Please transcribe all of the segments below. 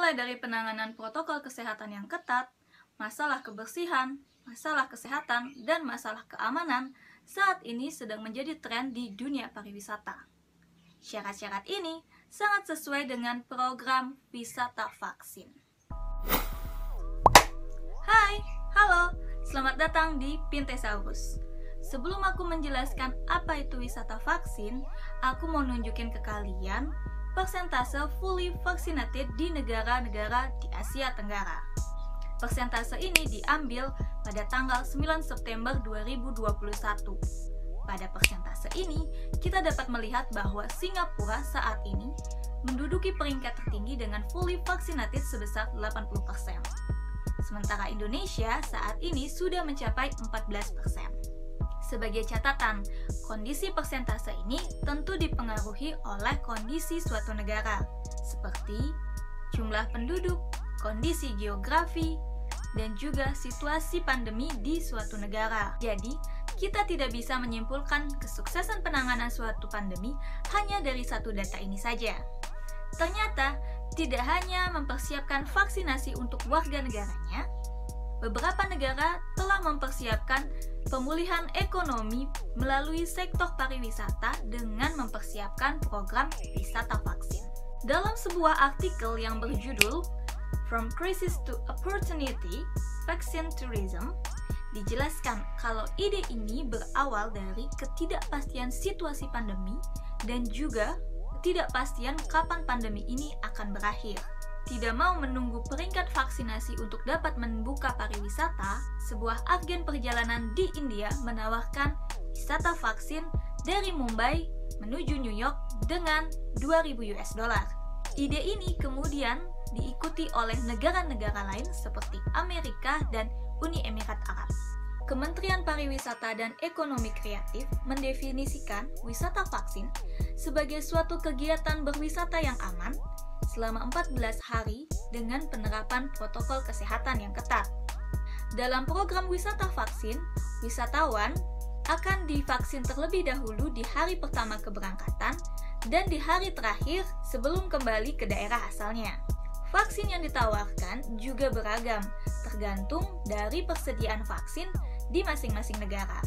mulai dari penanganan protokol kesehatan yang ketat, masalah kebersihan, masalah kesehatan, dan masalah keamanan saat ini sedang menjadi tren di dunia pariwisata. Syarat-syarat ini sangat sesuai dengan program wisata vaksin. Hai, halo, selamat datang di Pintesaurus. Sebelum aku menjelaskan apa itu wisata vaksin, aku mau nunjukin ke kalian persentase fully vaccinated di negara-negara di Asia Tenggara. Persentase ini diambil pada tanggal 9 September 2021. Pada persentase ini, kita dapat melihat bahwa Singapura saat ini menduduki peringkat tertinggi dengan fully vaccinated sebesar 80%. Sementara Indonesia saat ini sudah mencapai 14%. Sebagai catatan, kondisi persentase ini tentu dipengaruhi oleh kondisi suatu negara, seperti jumlah penduduk, kondisi geografi, dan juga situasi pandemi di suatu negara. Jadi, kita tidak bisa menyimpulkan kesuksesan penanganan suatu pandemi hanya dari satu data ini saja. Ternyata, tidak hanya mempersiapkan vaksinasi untuk warga negaranya, beberapa negara telah mempersiapkan pemulihan ekonomi melalui sektor pariwisata dengan mempersiapkan program wisata vaksin. Dalam sebuah artikel yang berjudul From Crisis to Opportunity, Vaccine Tourism, dijelaskan kalau ide ini berawal dari ketidakpastian situasi pandemi dan juga ketidakpastian kapan pandemi ini akan berakhir. Tidak mau menunggu peringkat vaksinasi untuk dapat membuka pariwisata, sebuah agen perjalanan di India menawarkan wisata vaksin dari Mumbai menuju New York dengan $2.000. Ide ini kemudian diikuti oleh negara-negara lain seperti Amerika dan Uni Emirat Arab. Kementerian Pariwisata dan Ekonomi Kreatif mendefinisikan wisata vaksin sebagai suatu kegiatan berwisata yang aman selama 14 hari dengan penerapan protokol kesehatan yang ketat. Dalam program wisata vaksin, wisatawan akan divaksin terlebih dahulu di hari pertama keberangkatan dan di hari terakhir sebelum kembali ke daerah asalnya. Vaksin yang ditawarkan juga beragam, tergantung dari persediaan vaksin di masing-masing negara.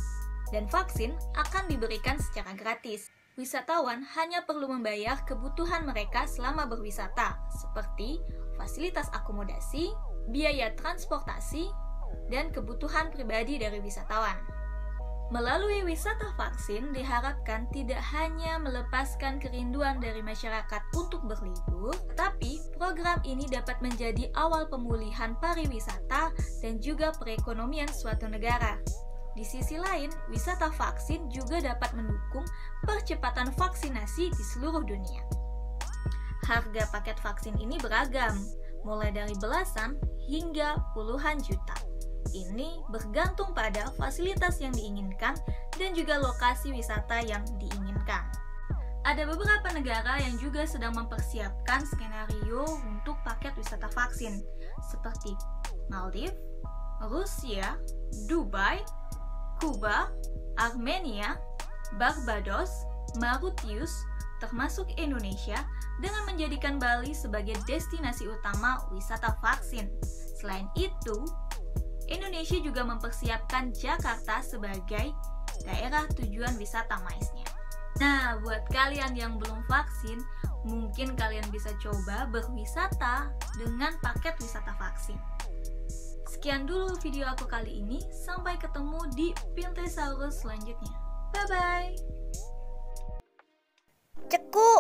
Dan vaksin akan diberikan secara gratis. Wisatawan hanya perlu membayar kebutuhan mereka selama berwisata, seperti fasilitas akomodasi, biaya transportasi, dan kebutuhan pribadi dari wisatawan. Melalui wisata vaksin diharapkan tidak hanya melepaskan kerinduan dari masyarakat untuk berlibur, tapi program ini dapat menjadi awal pemulihan pariwisata dan juga perekonomian suatu negara. Di sisi lain, wisata vaksin juga dapat mendukung percepatan vaksinasi di seluruh dunia. Harga paket vaksin ini beragam, mulai dari belasan hingga puluhan juta. Ini bergantung pada fasilitas yang diinginkan dan juga lokasi wisata yang diinginkan. Ada beberapa negara yang juga sedang mempersiapkan skenario untuk paket wisata vaksin, seperti Maldives, Rusia, Dubai, Kuba, Armenia, Barbados, Mauritius, termasuk Indonesia, dengan menjadikan Bali sebagai destinasi utama wisata vaksin. Selain itu, Indonesia juga mempersiapkan Jakarta sebagai daerah tujuan wisata MICE-nya. Nah, buat kalian yang belum vaksin, mungkin kalian bisa coba berwisata dengan paket wisata vaksin. Sekian dulu video aku kali ini, sampai ketemu di Pintesaurus selanjutnya. Bye-bye! Ceku!